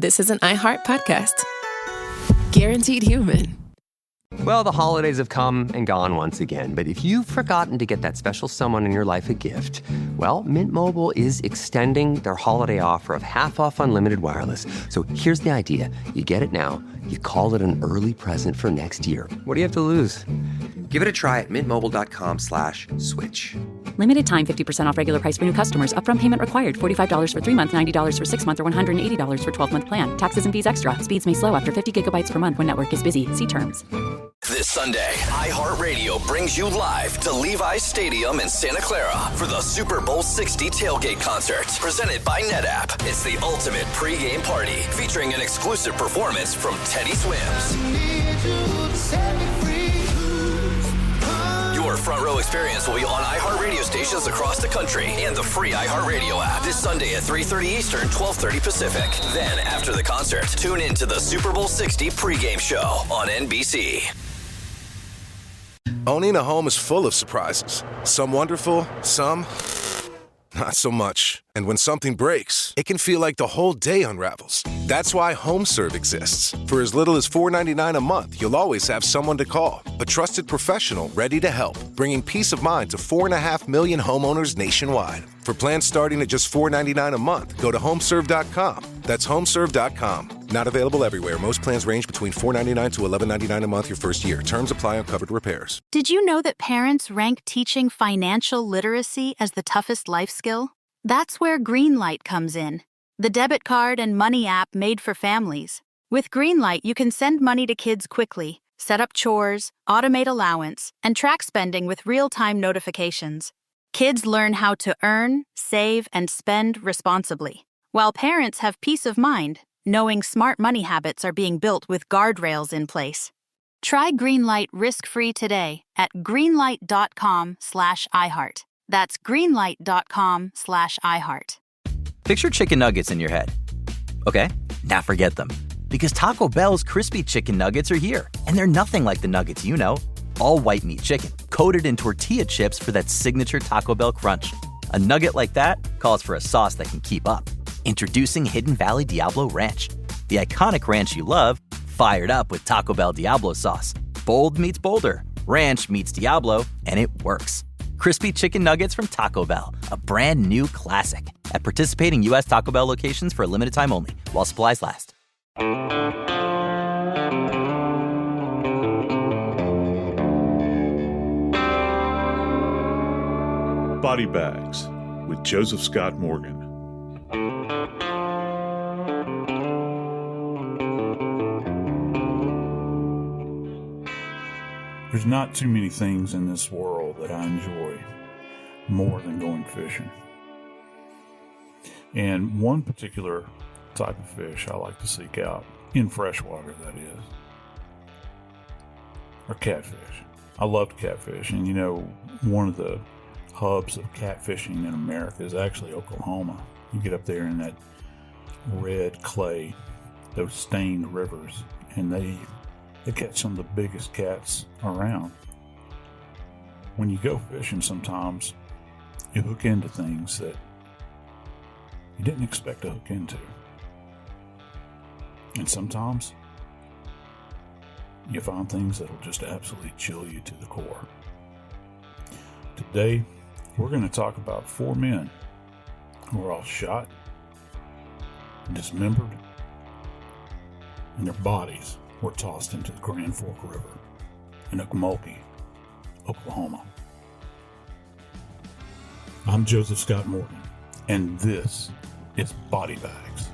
this is an iHeart podcast. Guaranteed human. Well, the holidays have come and gone once again, but if you've forgotten to get that special someone in your life a gift, well, Mint Mobile is extending their holiday offer of half off unlimited wireless. So here's the idea. You get it now, you call it an early present for next year. What do you have to lose? Give it a try at mintmobile.com/switch. Limited time 50% off regular price for new customers. Upfront payment required. $45 for 3 months, $90 for 6 months, or $180 for 12-month plan. Taxes and fees extra. Speeds may slow after 50 gigabytes per month when network is busy. See terms. This Sunday, iHeartRadio brings you live to Levi's Stadium in Santa Clara for the Super Bowl 60 tailgate concert, presented by NetApp. It's the ultimate pregame party, featuring an exclusive performance from Teddy Swims. Your front row experience will be on iHeartRadio stations across the country and the free iHeartRadio app this Sunday at 3:30 Eastern, 12:30 Pacific. Then, after the concert, tune in to the Super Bowl 60 pregame show on NBC. Owning a home is full of surprises. Some wonderful, some not so much. And when something breaks, it can feel like the whole day unravels. That's why HomeServe exists. For as little as $4.99 a month, you'll always have someone to call. A trusted professional ready to help, bringing peace of mind to 4.5 million homeowners nationwide. For plans starting at just $4.99 a month, go to homeserve.com. That's homeserve.com. Not available everywhere. Most plans range between $4.99 to $11.99 a month your first year. Terms apply on covered repairs. Did you know that parents rank teaching financial literacy as the toughest life skill? That's where Greenlight comes in, the debit card and money app made for families. With Greenlight, you can send money to kids quickly, set up chores, automate allowance, and track spending with real-time notifications. Kids learn how to earn, save, and spend responsibly, while parents have peace of mind, knowing smart money habits are being built with guardrails in place. Try Greenlight risk-free today at greenlight.com/iHeart. That's greenlight.com/iHeart. Picture chicken nuggets in your head. Okay, now forget them. Because Taco Bell's crispy chicken nuggets are here. And they're nothing like the nuggets you know. All white meat chicken, coated in tortilla chips for that signature Taco Bell crunch. A nugget like that calls for a sauce that can keep up. Introducing Hidden Valley Diablo Ranch. The iconic ranch you love, fired up with Taco Bell Diablo sauce. Bold meets bolder. Ranch meets Diablo, and it works. Crispy chicken nuggets from Taco Bell, a brand new classic. At participating U.S. Taco Bell locations for a limited time only, while supplies last. Body Bags with Joseph Scott Morgan. There's not too many things in this world that I enjoy more than going fishing. And one particular type of fish I like to seek out, in freshwater that is, are catfish. I love catfish, and you know, one of the hubs of catfishing in America is actually Oklahoma. You get up there in that red clay, those stained rivers, and they catch some of the biggest cats around. When you go fishing, sometimes you hook into things that you didn't expect to hook into. And sometimes you find things that'll just absolutely chill you to the core. Today, we're going to talk about 4 men who were all shot, dismembered, and their bodies were tossed into the Grand Fork River in Okmulgee, Oklahoma. I'm Joseph Scott Morgan, and this is Body Bags.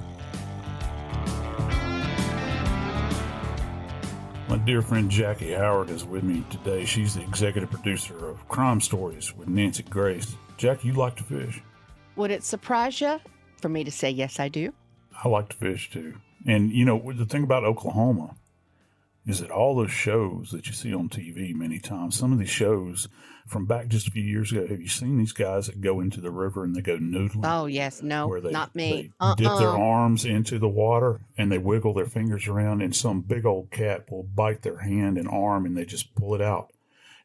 My dear friend Jackie Howard is with me today. She's the executive producer of Crime Stories with Nancy Grace. Jackie, you like to fish? Would it surprise you for me to say yes, I do? I like to fish too. And you know, the thing about Oklahoma is that all those shows that you see on TV many times, some of these shows from back just a few years ago, have you seen these guys that go into the river and they go noodling? Oh, yes. No, not me. They dip their arms into the water and they wiggle their fingers around, and some big old cat will bite their hand and arm and they just pull it out.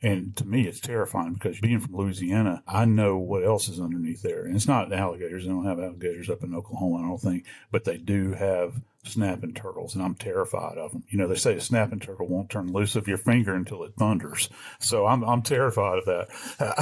And to me, it's terrifying because being from Louisiana, I know what else is underneath there. And it's not alligators. They don't have alligators up in Oklahoma, I don't think. But they do have snapping turtles, and I'm terrified of them. You know, they say a snapping turtle won't turn loose of your finger until it thunders. So I'm terrified of that.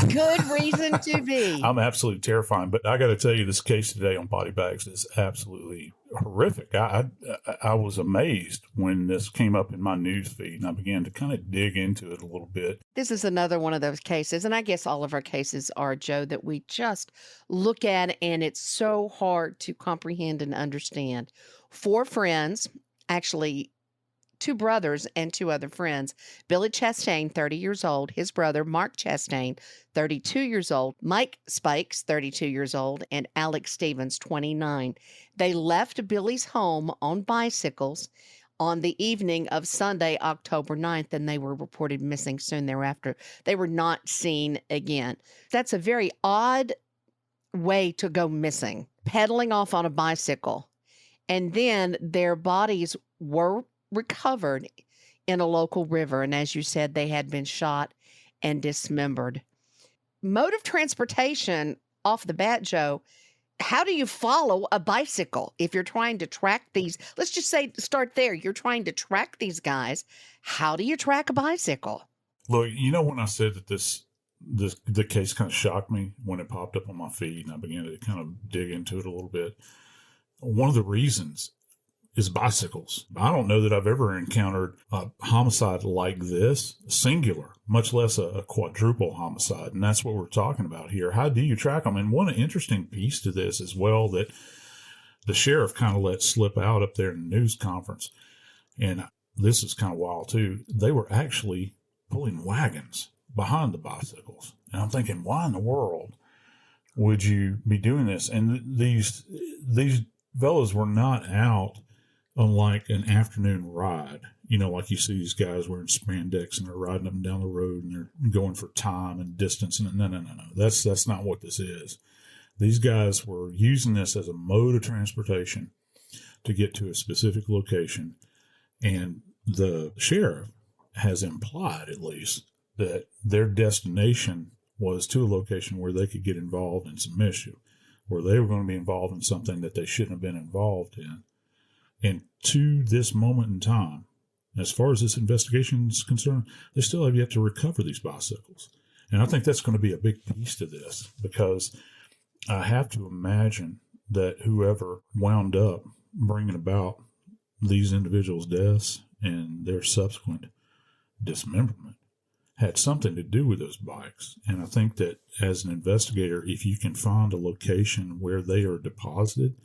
Good reason to be. I'm absolutely terrifying. But I got to tell you, this case today on body bags is absolutely horrific. I was amazed when this came up in my news feed, and I began to kind of dig into it a little bit. This is another one of those cases, and I guess all of our cases are, Joe, that we just look at, and it's so hard to comprehend and understand. 4 friends, actually 2 brothers and 2 other friends, Billy Chastain, 30 years old, his brother, Mark Chastain, 32 years old, Mike Spikes, 32 years old, and Alex Stevens, 29. They left Billy's home on bicycles on the evening of Sunday, October 9th, and they were reported missing soon thereafter. They were not seen again. That's a very odd way to go missing, pedaling off on a bicycle. And then their bodies were recovered in a local river. And as you said, they had been shot and dismembered. Mode of transportation, off the bat, Joe, how do you follow a bicycle if you're trying to track these? Let's just say, start there. You're trying to track these guys. How do you track a bicycle? Look, you know, when I said that the case kind of shocked me when it popped up on my feed, and I began to kind of dig into it a little bit. One of the reasons is bicycles. I don't know that I've ever encountered a homicide like this, singular, much less a quadruple homicide. And that's what we're talking about here. How do you track them? And one interesting piece to this as well that the sheriff kind of let slip out up there in the news conference, and this is kind of wild too, they were actually pulling wagons behind the bicycles. And I'm thinking, why in the world would you be doing this? And these fellows were not out on like an afternoon ride, you know, like you see these guys wearing spandex and they're riding up and down the road and they're going for time and distance. And no. That's not what this is. These guys were using this as a mode of transportation to get to a specific location. And the sheriff has implied, at least, that their destination was to a location where they could get involved in some issue, where they were going to be involved in something that they shouldn't have been involved in. And to this moment in time, as far as this investigation is concerned, they still have yet to recover these bicycles. And I think that's going to be a big piece to this, because I have to imagine that whoever wound up bringing about these individuals' deaths and their subsequent dismemberment had something to do with those bikes. And I think that as an investigator, if you can find a location where they are deposited,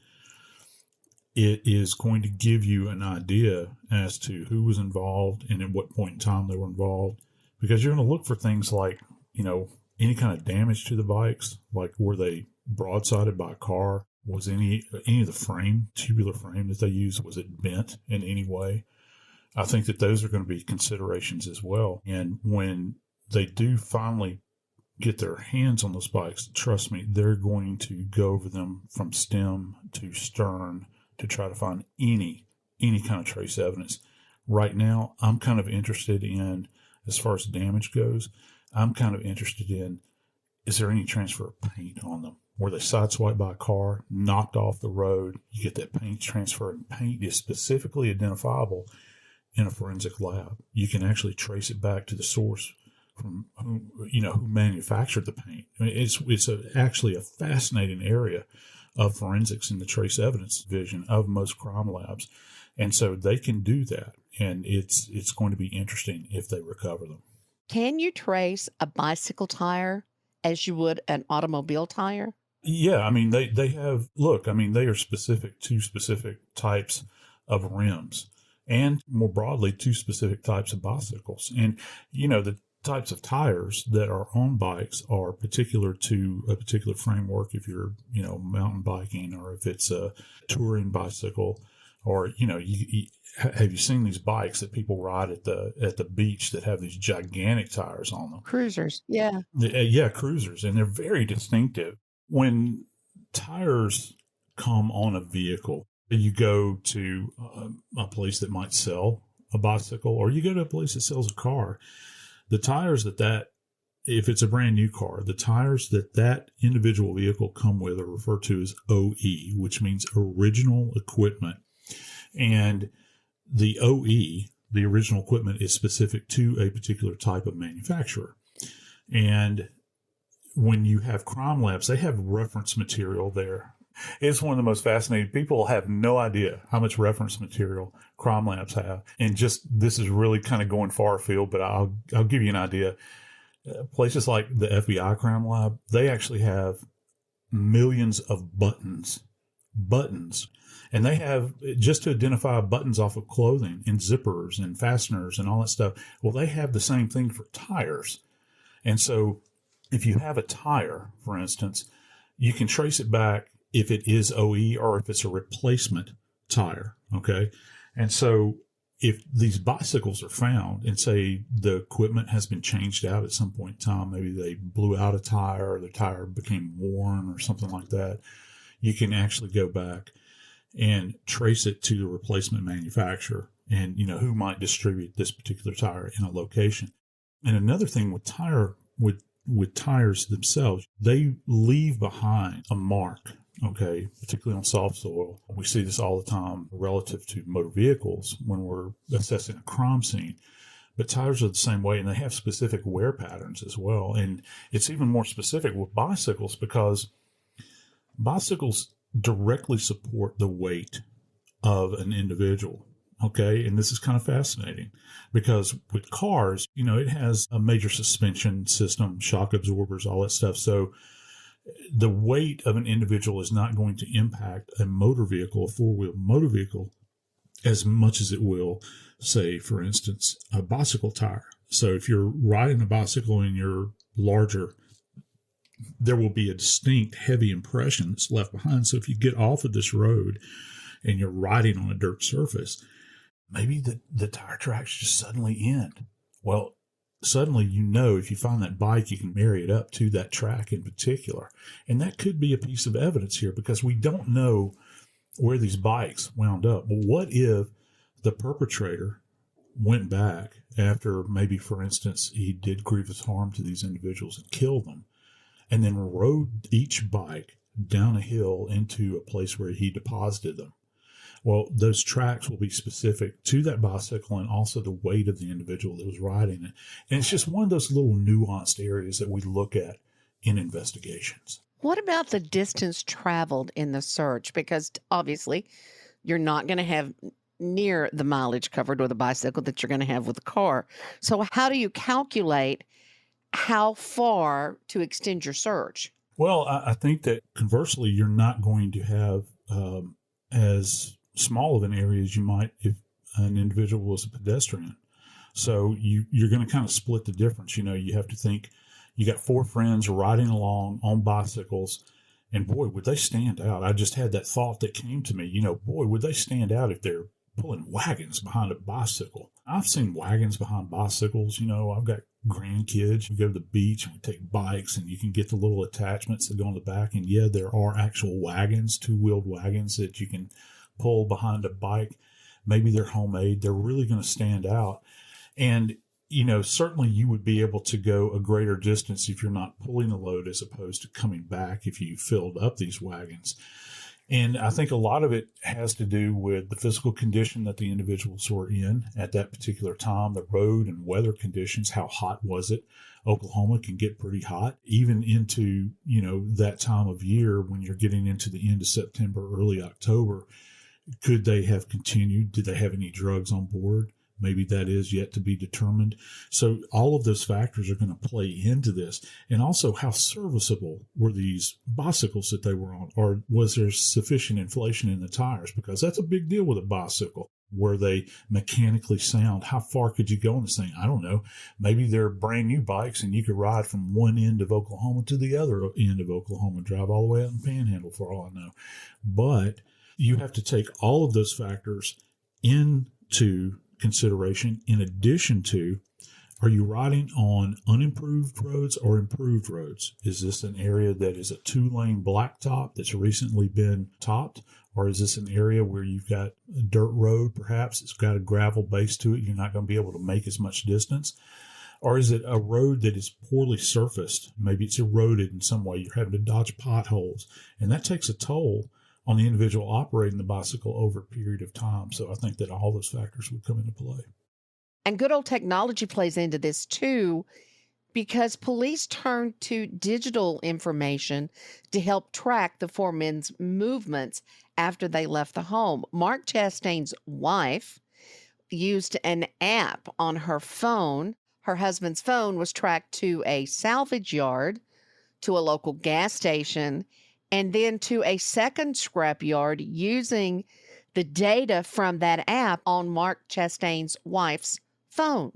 it is going to give you an idea as to who was involved and at what point in time they were involved, because you're going to look for things like, you know, any kind of damage to the bikes, like were they broadsided by a car? Was any of the frame, tubular frame that they used, was it bent in any way? I think that those are going to be considerations as well. And when they do finally get their hands on those bikes, trust me, they're going to go over them from stem to stern to try to find any kind of trace evidence. Right now, I'm kind of interested in, as far as damage goes, I'm kind of interested in, is there any transfer of paint on them? Were they sideswiped by a car, knocked off the road? You get that paint transfer, and paint is specifically identifiable in a forensic lab. You can actually trace it back to the source from who manufactured the paint. I mean, it's actually a fascinating area of forensics in the trace evidence division of most crime labs. And so they can do that. And it's going to be interesting if they recover them. Can you trace a bicycle tire as you would an automobile tire? Yeah. I mean, they have, look, I mean, they are specific to specific types of rims and more broadly to specific types of bicycles. And, you know, the types of tires that are on bikes are particular to a particular framework. If you're, you know, mountain biking, or if it's a touring bicycle, or, you know, have you seen these bikes that people ride at the beach that have these gigantic tires on them? Cruisers. Yeah. Yeah. Cruisers. And they're very distinctive. When tires come on a vehicle, you go to a place that might sell a bicycle, or you go to a place that sells a car. The tires if it's a brand new car, the tires that individual vehicle come with are referred to as OE, which means original equipment. And the OE, the original equipment, is specific to a particular type of manufacturer. And when you have crime labs, they have reference material there. It's one of the most fascinating. People have no idea how much reference material crime labs have. And just, this is really kind of going far afield, but I'll give you an idea. Places like the FBI crime lab, they actually have millions of buttons. And they have, just to identify buttons off of clothing and zippers and fasteners and all that stuff. Well, they have the same thing for tires. And so if you have a tire, for instance, you can trace it back if it is OE or if it's a replacement tire. Okay. And so if these bicycles are found and say the equipment has been changed out at some point in time, maybe they blew out a tire or the tire became worn or something like that, you can actually go back and trace it to the replacement manufacturer and, who might distribute this particular tire in a location. And another thing with tires themselves, they leave behind a mark, okay, particularly on soft soil. We see this all the time relative to motor vehicles when we're assessing a crime scene. But tires are the same way, and they have specific wear patterns as well. And it's even more specific with bicycles because bicycles directly support the weight of an individual. Okay. And this is kind of fascinating because with cars, it has a major suspension system, shock absorbers, all that stuff. So the weight of an individual is not going to impact a motor vehicle, a four-wheel motor vehicle, as much as it will, say, for instance, a bicycle tire. So if you're riding a bicycle and you're larger, there will be a distinct heavy impression that's left behind. So if you get off of this road and you're riding on a dirt surface, maybe the tire tracks just suddenly end. Well, suddenly, if you find that bike, you can marry it up to that track in particular. And that could be a piece of evidence here because we don't know where these bikes wound up. But what if the perpetrator went back after maybe, for instance, he did grievous harm to these individuals and killed them, and then rode each bike down a hill into a place where he deposited them? Well, those tracks will be specific to that bicycle and also the weight of the individual that was riding it. And it's just one of those little nuanced areas that we look at in investigations. What about the distance traveled in the search? Because obviously you're not going to have near the mileage covered with a bicycle that you're going to have with a car. So how do you calculate how far to extend your search? Well, I think that conversely, you're not going to have as small of an area as you might if an individual was a pedestrian. So you're going to kind of split the difference. You have to think you got four friends riding along on bicycles, and boy, would they stand out. I just had that thought that came to me, boy, would they stand out if they're pulling wagons behind a bicycle. I've seen wagons behind bicycles. I've got grandkids. We go to the beach and we take bikes, and you can get the little attachments that go on the back. And yeah, there are actual wagons, two-wheeled wagons that you can pull behind a bike. Maybe they're homemade. They're really going to stand out. And, certainly you would be able to go a greater distance if you're not pulling the load as opposed to coming back if you filled up these wagons. And I think a lot of it has to do with the physical condition that the individuals were in at that particular time, the road and weather conditions. How hot was it? Oklahoma can get pretty hot, even into, that time of year when you're getting into the end of September, early October. Could they have continued? Did they have any drugs on board? Maybe that is yet to be determined. So all of those factors are going to play into this. And also, how serviceable were these bicycles that they were on? Or was there sufficient inflation in the tires? Because that's a big deal with a bicycle. Were they mechanically sound? How far could you go on this thing? I don't know. Maybe they're brand new bikes and you could ride from one end of Oklahoma to the other end of Oklahoma, drive all the way out in Panhandle for all I know. But you have to take all of those factors into consideration in addition to, are you riding on unimproved roads or improved roads? Is this an area that is a 2-lane blacktop that's recently been topped? Or is this an area where you've got a dirt road, perhaps? It's got a gravel base to it. You're not going to be able to make as much distance. Or is it a road that is poorly surfaced? Maybe it's eroded in some way. You're having to dodge potholes. And that takes a toll on the individual operating the bicycle over a period of time. So I think that all those factors would come into play. And good old technology plays into this too, because police turned to digital information to help track the four men's movements after they left the home. Mark Chastain's wife used an app on her phone. Her husband's phone was tracked to a salvage yard, to a local gas station, and then to a second scrap yard using the data from that app on Mark Chastain's wife's phone.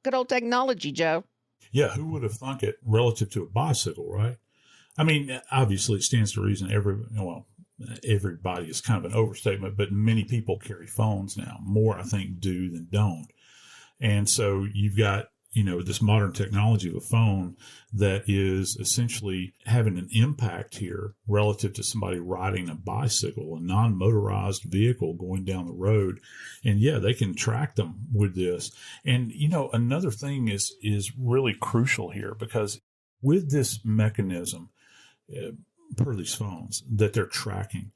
Good old technology, Joe. Yeah, who would have thunk it relative to a bicycle, right? I mean, obviously it stands to reason everybody is kind of an overstatement, but many people carry phones now. More, I think, do than don't. And so you've got, this modern technology of a phone that is essentially having an impact here relative to somebody riding a bicycle, a non-motorized vehicle going down the road. And yeah, they can track them with this. And, another thing is really crucial here, because with this mechanism, per these phones that they're tracking,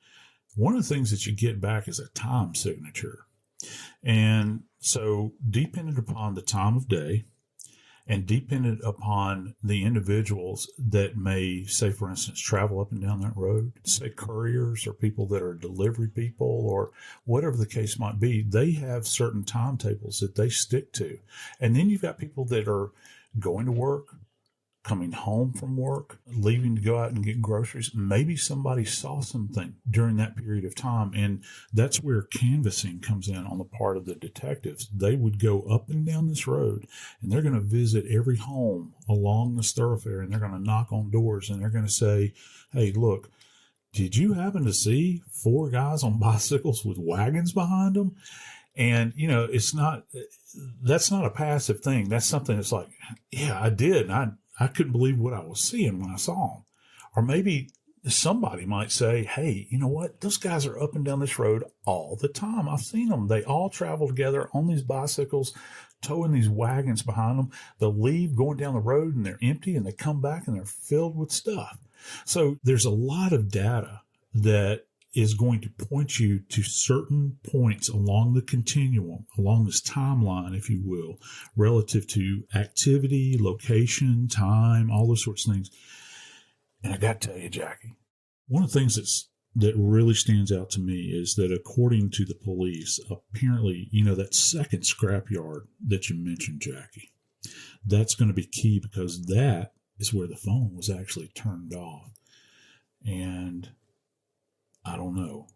one of the things that you get back is a time signature. And so dependent upon the time of day, and dependent upon the individuals that may, say, for instance, travel up and down that road, say couriers or people that are delivery people or whatever the case might be, they have certain timetables that they stick to. And then you've got people that are going to work, coming home from work, leaving to go out and get groceries. Maybe somebody saw something during that period of time. And that's where canvassing comes in on the part of the detectives. They would go up and down this road, and they're going to visit every home along this thoroughfare, and they're going to knock on doors, and they're going to say, hey, look, did you happen to see 4 guys on bicycles with wagons behind them? And, that's not a passive thing. That's something that's like, yeah, I did. And I couldn't believe what I was seeing when I saw them. Or maybe somebody might say, hey, you know what? Those guys are up and down this road all the time. I've seen them. They all travel together on these bicycles, towing these wagons behind them. They'll leave going down the road and they're empty, and they come back and they're filled with stuff. So there's a lot of data that is going to point you to certain points along the continuum, along this timeline, if you will, relative to activity, location, time, all those sorts of things. And I got to tell you, Jackie, one of the things that really stands out to me is that according to the police, apparently, that second scrapyard that you mentioned, Jackie, that's going to be key, because that is where the phone was actually turned off. And I don't know.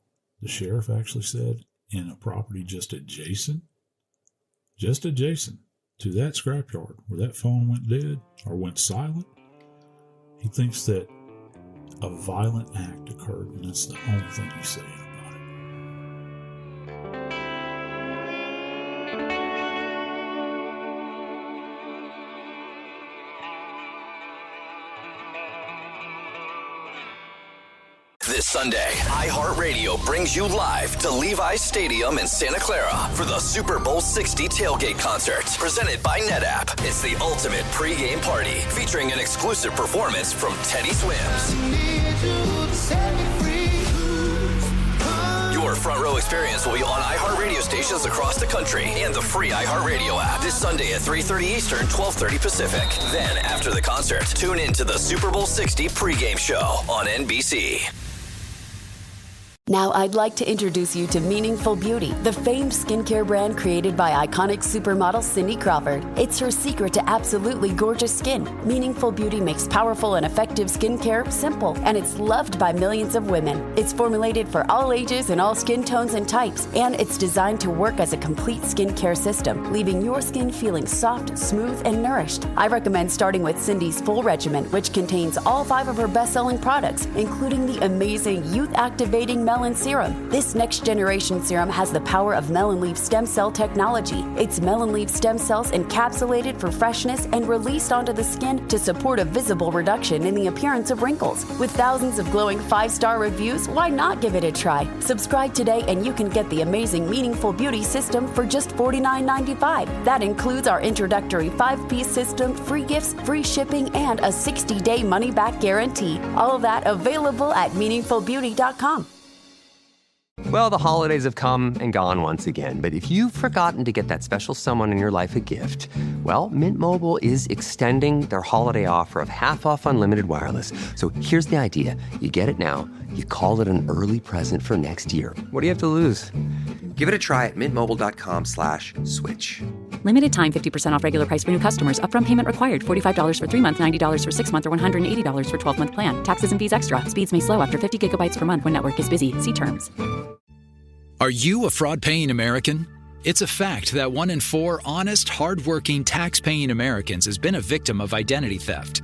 The sheriff actually said in a property just adjacent to that scrapyard where that phone went dead or went silent, he thinks that a violent act occurred, and that's the only thing he's saying about it. This Sunday, iHeartRadio brings you live to Levi's Stadium in Santa Clara for the Super Bowl 60 tailgate concert, presented by NetApp. It's the ultimate pregame party, featuring an exclusive performance from Teddy Swims. Your front row experience will be on iHeartRadio stations across the country and the free iHeartRadio app this Sunday at 3:30 Eastern, 12:30 Pacific. Then, after the concert, tune in to the Super Bowl 60 pregame show on NBC. Now I'd like to introduce you to Meaningful Beauty, the famed skincare brand created by iconic supermodel Cindy Crawford. It's her secret to absolutely gorgeous skin. Meaningful Beauty makes powerful and effective skincare simple, and it's loved by millions of women. It's formulated for all ages and all skin tones and types, and it's designed to work as a complete skincare system, leaving your skin feeling soft, smooth, and nourished. I recommend starting with Cindy's full regimen, which contains all 5 of her best-selling products, including the amazing youth-activating melon serum. This next generation serum has the power of melon leaf stem cell technology. It's melon leaf stem cells encapsulated for freshness and released onto the skin to support a visible reduction in the appearance of wrinkles. With thousands of glowing 5-star reviews, why not give it a try? Subscribe today and you can get the amazing Meaningful Beauty system for just $49.95. That includes our introductory 5-piece system, free gifts, free shipping, and a 60-day money-back guarantee. All of that available at meaningfulbeauty.com. Well, the holidays have come and gone once again, but if you've forgotten to get that special someone in your life a gift, well, Mint Mobile is extending their holiday offer of half off unlimited wireless. So here's the idea. You get it now, you call it an early present for next year. What do you have to lose? Give it a try at mintmobile.com/switch. Limited time 50% off regular price for new customers. Upfront payment required. $45 for 3 months, $90 for 6 months, or $180 for 12-month plan. Taxes and fees extra. Speeds may slow after 50 gigabytes per month when network is busy. See terms. Are you a fraud-paying American? It's a fact that 1 in 4 honest, hard-working, tax-paying Americans has been a victim of identity theft.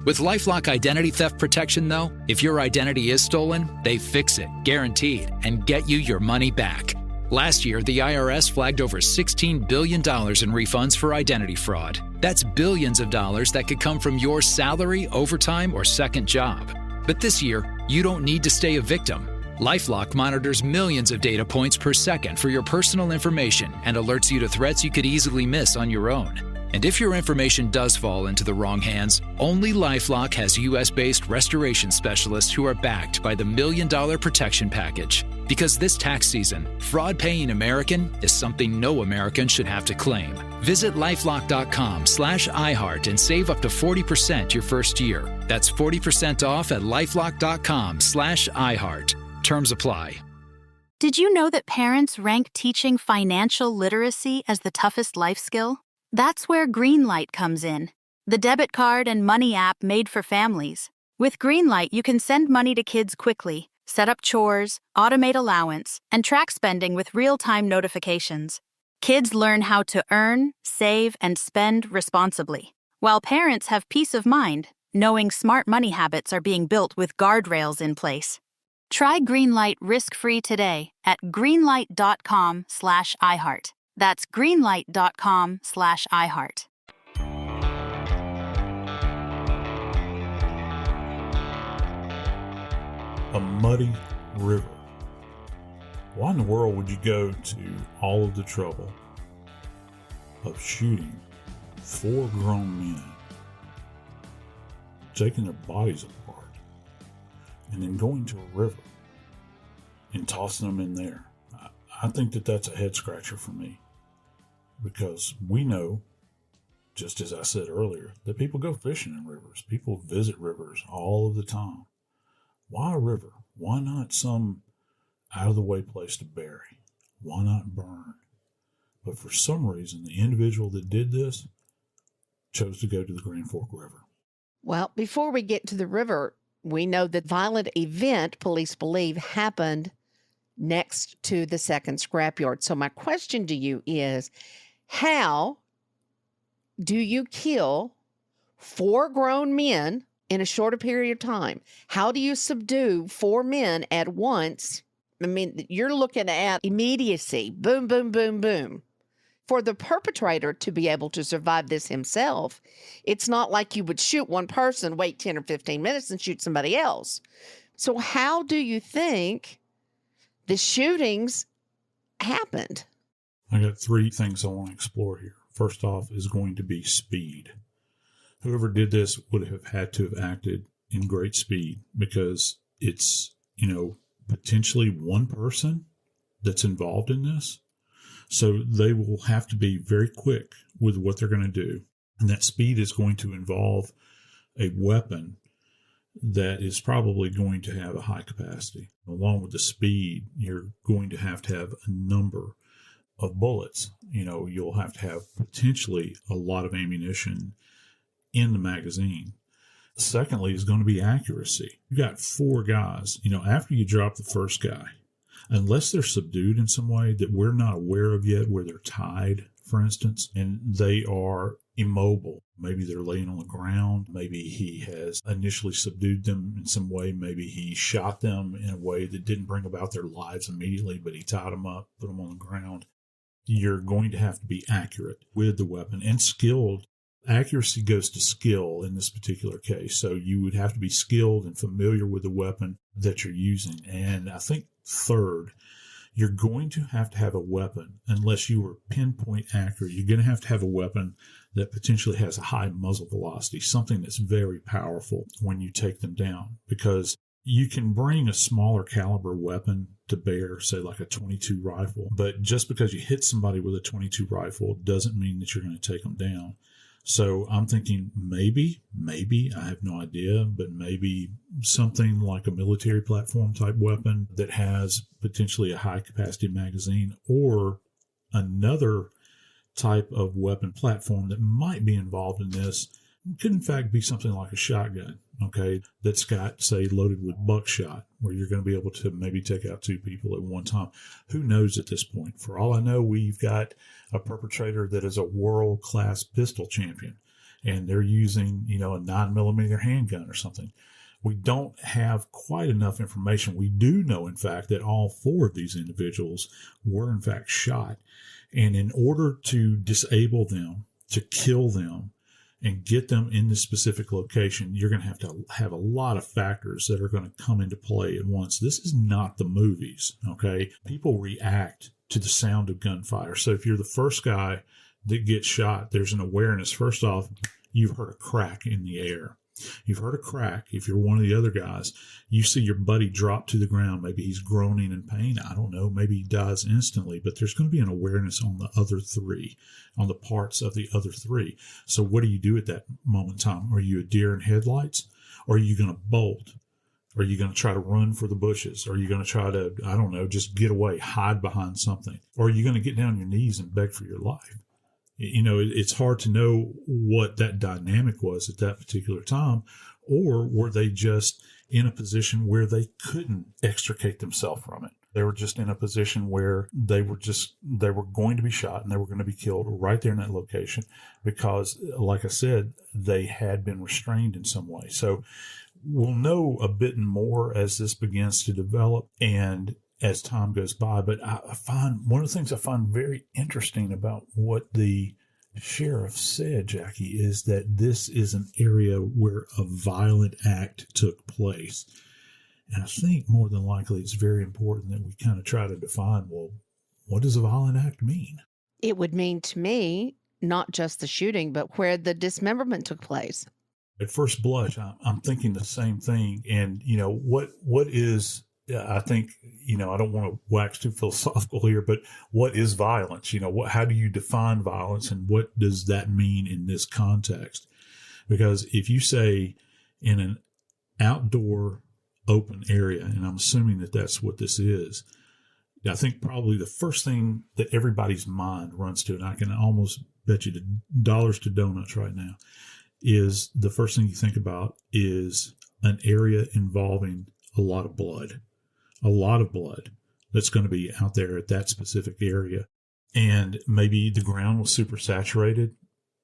With LifeLock Identity Theft Protection, though, if your identity is stolen, they fix it, guaranteed, and get you your money back. Last year, the IRS flagged over $16 billion in refunds for identity fraud. That's billions of dollars that could come from your salary, overtime, or second job. But this year, you don't need to stay a victim. LifeLock monitors millions of data points per second for your personal information and alerts you to threats you could easily miss on your own. And if your information does fall into the wrong hands, only LifeLock has U.S.-based restoration specialists who are backed by the $1 Million Protection Package. Because this tax season, fraud-paying American is something no American should have to claim. Visit LifeLock.com/iHeart and save up to 40% your first year. That's 40% off at LifeLock.com/iHeart. Terms apply. Did you know that parents rank teaching financial literacy as the toughest life skill? That's where Greenlight comes in, the debit card and money app made for families. With Greenlight, you can send money to kids quickly, set up chores, automate allowance, and track spending with real-time notifications. Kids learn how to earn, save, and spend responsibly, while parents have peace of mind, knowing smart money habits are being built with guardrails in place. Try Greenlight risk-free today at greenlight.com/iHeart. That's greenlight.com/iHeart. A muddy river. Why in the world would you go to all of the trouble of shooting 4 grown men, taking their bodies apart, and then going to a river and tossing them in there? I think that that's a head scratcher for me, because we know, just as I said earlier, that people go fishing in rivers. People visit rivers all of the time. Why a river? Why not some out-of-the-way place to bury? Why not burn? But for some reason, the individual that did this chose to go to the Grand Fork River. Well, before we get to the river, we know that violent event, police believe, happened next to the second scrapyard. So my question to you is, how do you kill 4 grown men in a shorter period of time? How do you subdue 4 men at once? I mean, you're looking at immediacy. Boom, boom, boom, boom. For the perpetrator to be able to survive this himself, it's not like you would shoot one person, wait 10 or 15 minutes, and shoot somebody else. So how do you think the shootings happened? I got 3 things I want to explore here. First off is going to be speed. Whoever did this would have had to have acted in great speed, because it's, potentially one person that's involved in this. So they will have to be very quick with what they're going to do. And that speed is going to involve a weapon that is probably going to have a high capacity. Along with the speed, you're going to have a number of bullets. You'll have to have potentially a lot of ammunition in the magazine. Secondly is going to be accuracy. You got 4 guys. After you drop the first guy, unless they're subdued in some way that we're not aware of yet, where they're tied, for instance, and they are immobile. Maybe they're laying on the ground. Maybe he has initially subdued them in some way. Maybe he shot them in a way that didn't bring about their lives immediately, but he tied them up, put them on the ground. You're going to have to be accurate with the weapon and skilled. Accuracy goes to skill in this particular case. So you would have to be skilled and familiar with the weapon that you're using. And I think third, you're going to have a weapon, unless you are pinpoint accurate. You're going to have a weapon that potentially has a high muzzle velocity, something that's very powerful when you take them down. Because You can bring a smaller caliber weapon to bear, say like a .22 rifle, but just because you hit somebody with a .22 rifle doesn't mean that you're going to take them down. So I'm thinking maybe, I have no idea, but maybe something like a military platform type weapon that has potentially a high capacity magazine, or another type of weapon platform that might be involved in this. It could in fact be something like a shotgun, okay, that's got, say, loaded with buckshot, where you're going to be able to maybe take out 2 people at one time. Who knows at this point? For all I know, we've got a perpetrator that is a world-class pistol champion, and they're using, a 9mm handgun or something. We don't have quite enough information. We do know, in fact, that all 4 of these individuals were, in fact, shot. And in order to disable them, to kill them, and get them in this specific location, you're going to have a lot of factors that are going to come into play at once. This is not the movies, okay? People react to the sound of gunfire. So if you're the first guy that gets shot, there's an awareness. First off, you've heard a crack in the air. You've heard a crack. If you're one of the other guys, you see your buddy drop to the ground. Maybe he's groaning in pain. I don't know. Maybe he dies instantly, but there's going to be an awareness on the other 3, on the parts of the other 3. So what do you do at that moment in time? Are you a deer in headlights? Or are you going to bolt? Are you going to try to run for the bushes? Are you going to try to, I don't know, just get away, hide behind something? Or are you going to get down on your knees and beg for your life? It's hard to know what that dynamic was at that particular time, or were they just in a position where they couldn't extricate themselves from it? They were just in a position where they were going to be shot and they were going to be killed right there in that location because, like I said, they had been restrained in some way. So we'll know a bit more as this begins to develop and as time goes by. But I find one of the things I find very interesting about what the sheriff said, Jackie, is that this is an area where a violent act took place. And I think more than likely it's very important that we kind of try to define, well, what does a violent act mean? It would mean to me, not just the shooting, but where the dismemberment took place. At first blush, I'm thinking the same thing. And, what is... I think, I don't want to wax too philosophical here, but what is violence? How do you define violence, and what does that mean in this context? Because if you say in an outdoor open area, and I'm assuming that that's what this is, I think probably the first thing that everybody's mind runs to, and I can almost bet you dollars to donuts right now, is the first thing you think about is an area involving a lot of blood. A lot of blood that's going to be out there at that specific area. And maybe the ground was super saturated.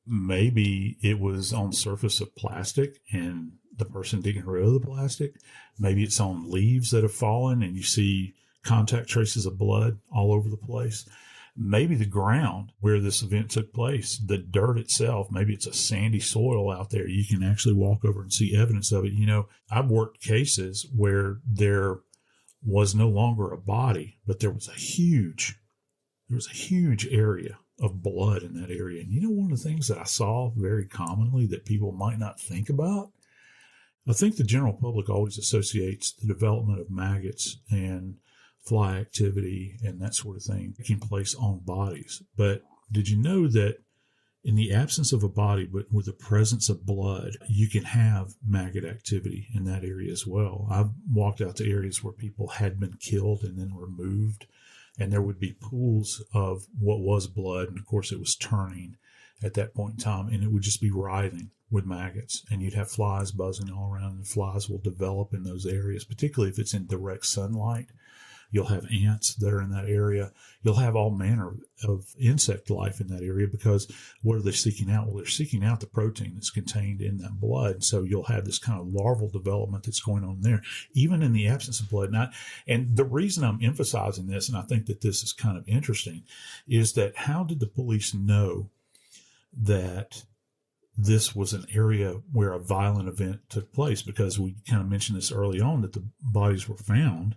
Maybe it was on the surface of plastic and the person didn't get rid of the plastic. Maybe it's on leaves that have fallen and you see contact traces of blood all over the place. Maybe the ground where this event took place, the dirt itself, maybe it's a sandy soil out there. You can actually walk over and see evidence of it. I've worked cases where there was no longer a body, but there was a huge area of blood in that area. And one of the things that I saw very commonly that people might not think about, I think the general public always associates the development of maggots and fly activity and that sort of thing taking place on bodies. But did you know that in the absence of a body, but with the presence of blood, you can have maggot activity in that area as well? I've walked out to areas where people had been killed and then removed, and there would be pools of what was blood, and of course it was turning at that point in time, and it would just be writhing with maggots, and you'd have flies buzzing all around, and flies will develop in those areas, particularly if it's in direct sunlight. You'll have ants that are in that area. You'll have all manner of insect life in that area because what are they seeking out? Well, they're seeking out the protein that's contained in that blood. So you'll have this kind of larval development that's going on there, even in the absence of blood. And the reason I'm emphasizing this, and I think that this is kind of interesting, is that how did the police know that this was an area where a violent event took place? Because we kind of mentioned this early on that the bodies were found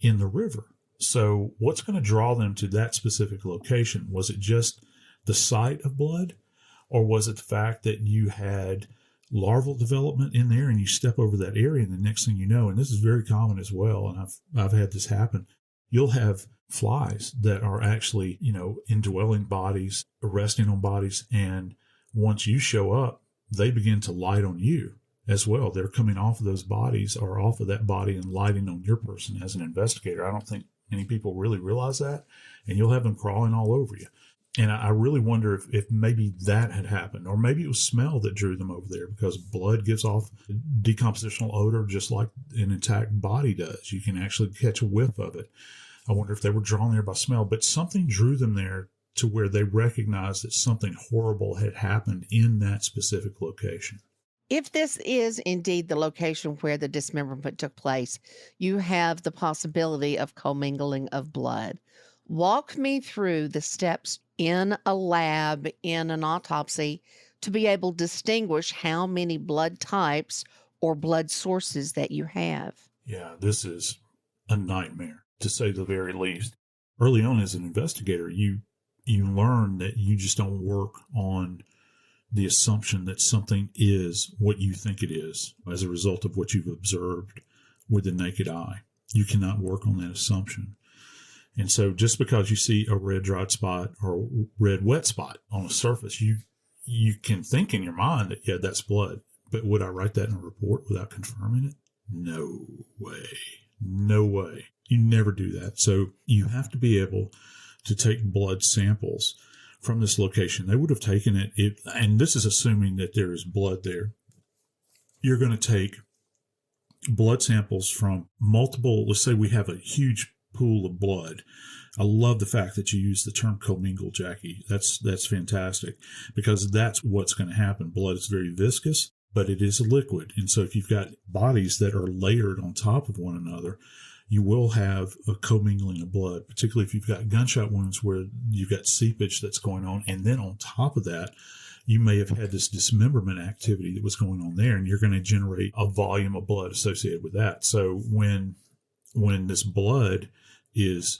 in the river. So what's going to draw them to that specific location? Was it just the sight of blood, or was it the fact that you had larval development in there, and you step over that area, and the next thing you know, and this is very common as well, and I've had this happen, you'll have flies that are actually, indwelling bodies, arresting on bodies, and once you show up, they begin to light on you as well. They're coming off of those bodies or off of that body and lighting on your person as an investigator. I don't think many people really realize that, and you'll have them crawling all over you. And I really wonder if maybe that had happened, or maybe it was smell that drew them over there, because blood gives off decompositional odor just like an intact body does. You can actually catch a whiff of it. I wonder if they were drawn there by smell, but something drew them there to where they recognized that something horrible had happened in that specific location. If this is indeed the location where the dismemberment took place, you have the possibility of commingling of blood. Walk me through the steps in a lab, in an autopsy, to be able to distinguish how many blood types or blood sources that you have. Yeah, this is a nightmare, to say the very least. Early on as an investigator, you learn that you just don't work on the assumption that something is what you think it is as a result of what you've observed with the naked eye. You cannot work on that assumption. And so just because you see a red dried spot or red wet spot on a surface, you can think in your mind that, yeah, that's blood. But would I write that in a report without confirming it? No way. No way. You never do that. So you have to be able to take blood samples from this location. They would have taken it, and this is assuming that there is blood there. You're going to take blood samples from multiple, let's say we have a huge pool of blood. I love the fact that you use the term commingle, Jackie. That's fantastic, because that's what's going to happen. Blood is very viscous, but it is a liquid. And so if you've got bodies that are layered on top of one another, you will have a commingling of blood, particularly if you've got gunshot wounds where you've got seepage that's going on. And then on top of that, you may have had this dismemberment activity that was going on there, and you're going to generate a volume of blood associated with that. So when this blood is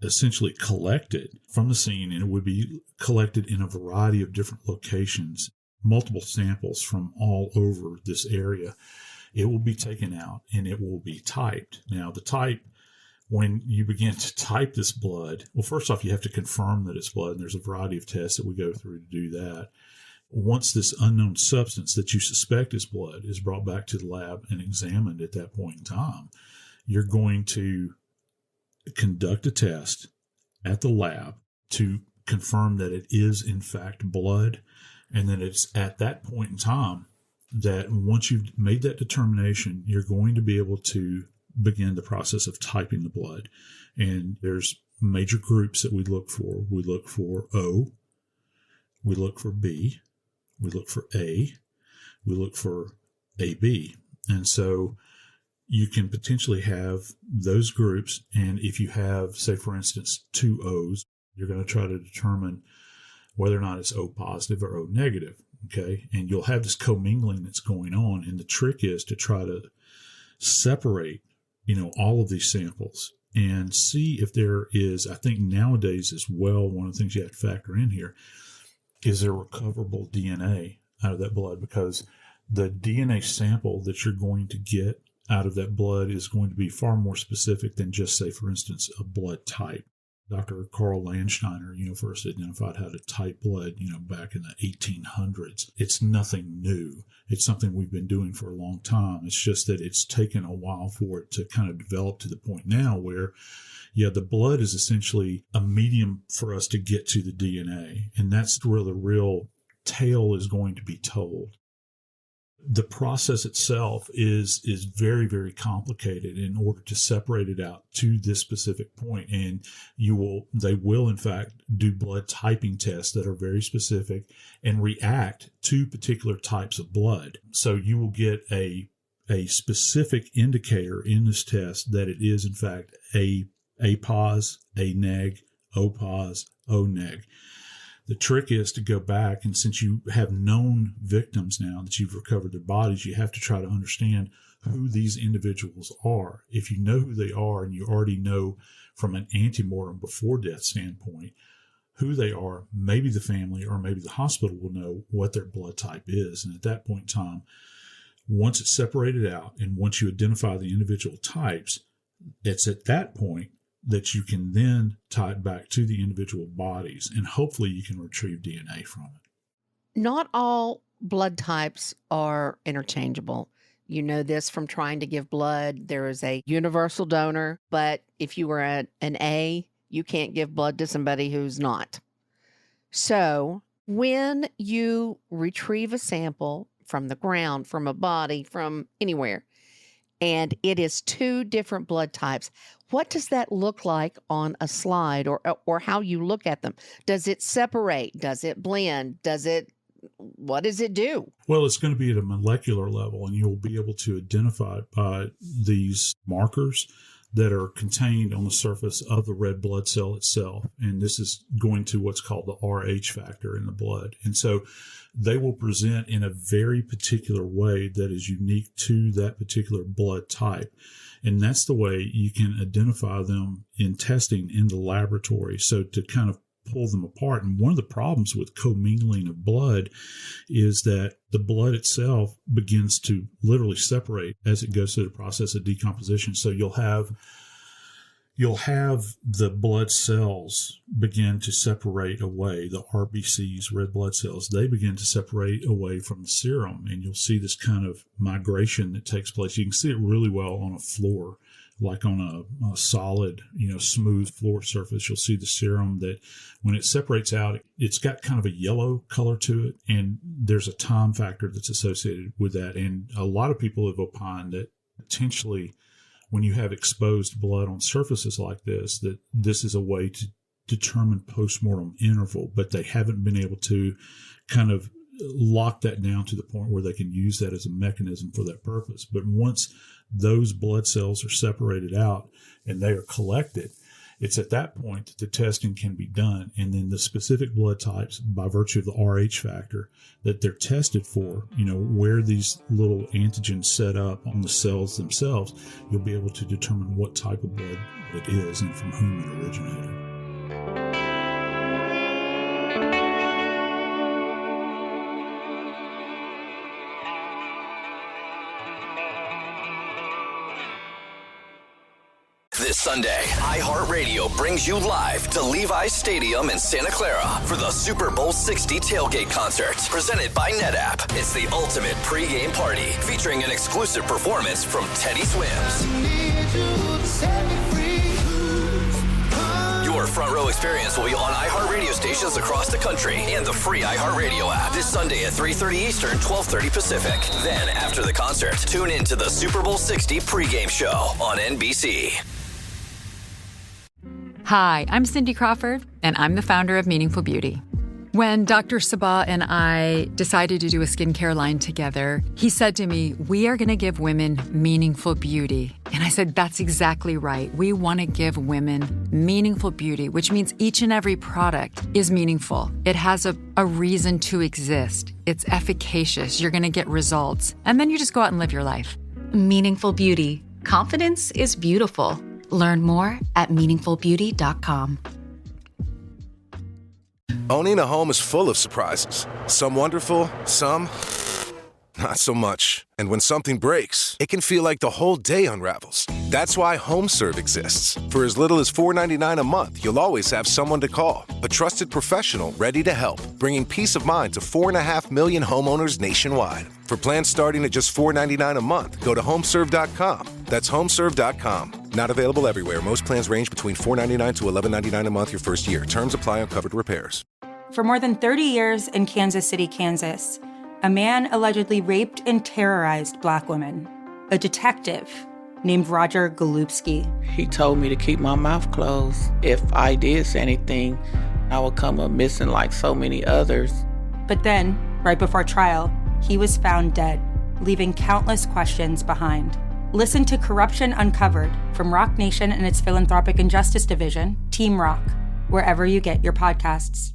essentially collected from the scene, and it would be collected in a variety of different locations, multiple samples from all over this area, it will be taken out and it will be typed. Now, the type, when you begin to type this blood, well, first off, you have to confirm that it's blood, and there's a variety of tests that we go through to do that. Once this unknown substance that you suspect is blood is brought back to the lab and examined at that point in time, you're going to conduct a test at the lab to confirm that it is in fact blood, and then it's at that point in time that once you've made that determination, you're going to be able to begin the process of typing the blood. And there's major groups that we look for. We look for O, we look for B, we look for A, we look for AB. And so you can potentially have those groups. And if you have, say, for instance, 2 O's, you're going to try to determine whether or not it's O positive or O negative. Okay. And you'll have this commingling that's going on. And the trick is to try to separate, all of these samples and see if there is, I think nowadays as well, one of the things you have to factor in here is there recoverable DNA out of that blood, because the DNA sample that you're going to get out of that blood is going to be far more specific than just, say, for instance, a blood type. Dr. Carl Landsteiner, first identified how to type blood, back in the 1800s. It's nothing new. It's something we've been doing for a long time. It's just that it's taken a while for it to kind of develop to the point now where, the blood is essentially a medium for us to get to the DNA. And that's where the real tale is going to be told. The process itself is very, very complicated in order to separate it out to this specific point. And they will in fact do blood typing tests that are very specific and react to particular types of blood. So you will get a specific indicator in this test that it is in fact A pos, A neg, O pos, O neg. The trick is to go back, and since you have known victims now that you've recovered their bodies, you have to try to understand who these individuals are. If you know who they are and you already know from an antemortem before death standpoint who they are. Maybe the family or maybe the hospital will know what their blood type is. And at that point in time, once it's separated out and once you identify the individual types, it's at that point that you can then tie it back to the individual bodies, and hopefully you can retrieve DNA from it. Not all blood types are interchangeable. You know this from trying to give blood. There is a universal donor, but if you were an A, you can't give blood to somebody who's not. So when you retrieve a sample from the ground, from a body, from anywhere, and it is two different blood types, what does that look like on a slide, or how you look at them? Does it separate? Does it blend? What does it do? Well, it's going to be at a molecular level, and you'll be able to identify it by these markers that are contained on the surface of the red blood cell itself. And this is going to what's called the RH factor in the blood. And so they will present in a very particular way that is unique to that particular blood type. And that's the way you can identify them in testing in the laboratory. So to kind of pull them apart. And one of the problems with commingling of blood is that the blood itself begins to literally separate as it goes through the process of decomposition. So you'll have the blood cells begin to separate away, the RBCs, red blood cells, they begin to separate away from the serum. And you'll see this kind of migration that takes place. You can see it really well on a floor, like on a solid, smooth floor surface. You'll see the serum that when it separates out, it's got kind of a yellow color to it. And there's a time factor that's associated with that. And a lot of people have opined that potentially when you have exposed blood on surfaces like this, that this is a way to determine postmortem interval, but they haven't been able to kind of lock that down to the point where they can use that as a mechanism for that purpose. But once those blood cells are separated out and they are collected, it's at that point that the testing can be done. And then the specific blood types, by virtue of the RH factor that they're tested for, where these little antigens set up on the cells themselves, you'll be able to determine what type of blood it is and from whom it originated. This Sunday, iHeartRadio brings you live to Levi's Stadium in Santa Clara for the Super Bowl 60 tailgate concert, presented by NetApp. It's the ultimate pregame party, featuring an exclusive performance from Teddy Swims. Your front row experience will be on iHeartRadio stations across the country and the free iHeartRadio app this Sunday at 3:30 Eastern, 12:30 Pacific. Then, after the concert, tune in to the Super Bowl 60 pregame show on NBC. Hi, I'm Cindy Crawford, and I'm the founder of Meaningful Beauty. When Dr. Sabah and I decided to do a skincare line together, he said to me, we are going to give women meaningful beauty. And I said, that's exactly right. We want to give women meaningful beauty, which means each and every product is meaningful. It has a reason to exist. It's efficacious. You're going to get results. And then you just go out and live your life. Meaningful Beauty. Confidence is beautiful. Learn more at meaningfulbeauty.com. Owning a home is full of surprises. Some wonderful, some not so much. And when something breaks, it can feel like the whole day unravels. That's why HomeServe exists. For as little as $4.99 a month, you'll always have someone to call. A trusted professional ready to help, bringing peace of mind to 4.5 million homeowners nationwide. For plans starting at just $4.99 a month, go to homeserve.com. That's homeserve.com. Not available everywhere. Most plans range between $4.99 to $11.99 a month your first year. Terms apply on covered repairs. For more than 30 years in Kansas City, Kansas, a man allegedly raped and terrorized Black women. A detective named Roger Golubsky. He told me to keep my mouth closed. If I did say anything, I would come up missing like so many others. But then, right before trial, he was found dead, leaving countless questions behind. Listen to Corruption Uncovered from Rock Nation and its Philanthropic and Justice Division, Team Rock, wherever you get your podcasts.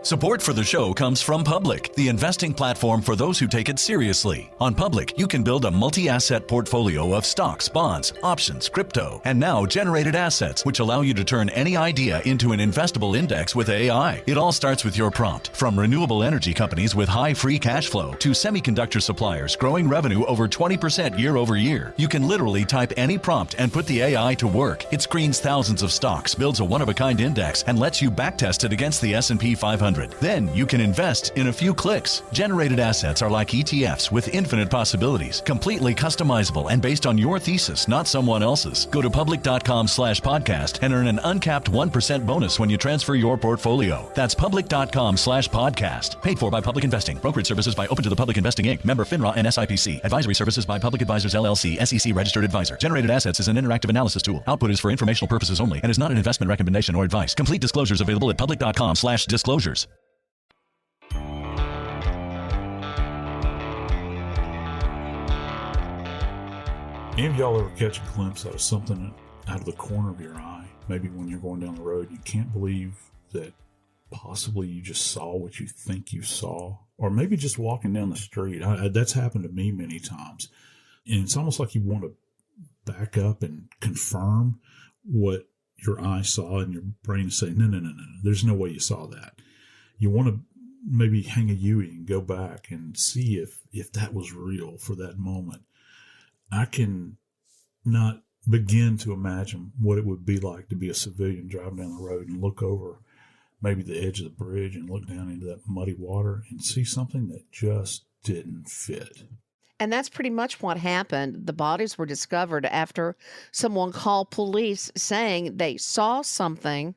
Support for the show comes from Public, the investing platform for those who take it seriously. On Public, you can build a multi-asset portfolio of stocks, bonds, options, crypto, and now generated assets, which allow you to turn any idea into an investable index with AI. It all starts with your prompt. From renewable energy companies with high free cash flow to semiconductor suppliers growing revenue over 20% year over year, you can literally type any prompt and put the AI to work. It screens thousands of stocks, builds a one-of-a-kind index, and lets you backtest it against the S&P 500. Then you can invest in a few clicks. Generated assets are like ETFs with infinite possibilities, completely customizable and based on your thesis, not someone else's. Go to public.com/podcast and earn an uncapped 1% bonus when you transfer your portfolio. That's public.com/podcast. Paid for by Public Investing. Brokerage services by Open to the Public Investing Inc. Member FINRA and SIPC. Advisory services by Public Advisors LLC, SEC registered advisor. Generated assets is an interactive analysis tool. Output is for informational purposes only and is not an investment recommendation or advice. Complete disclosures available at public.com/disclosures. Any of y'all ever catch a glimpse out of something out of the corner of your eye? Maybe when you're going down the road, you can't believe that possibly you just saw what you think you saw. Or maybe just walking down the street. That's happened to me many times. And it's almost like you want to back up and confirm what your eye saw, and your brain is saying, no, there's no way you saw that. You want to maybe hang a U-ey and go back and see if that was real for that moment. I can not begin to imagine what it would be like to be a civilian driving down the road and look over maybe the edge of the bridge and look down into that muddy water and see something that just didn't fit. And that's pretty much what happened. The bodies were discovered after someone called police saying they saw something,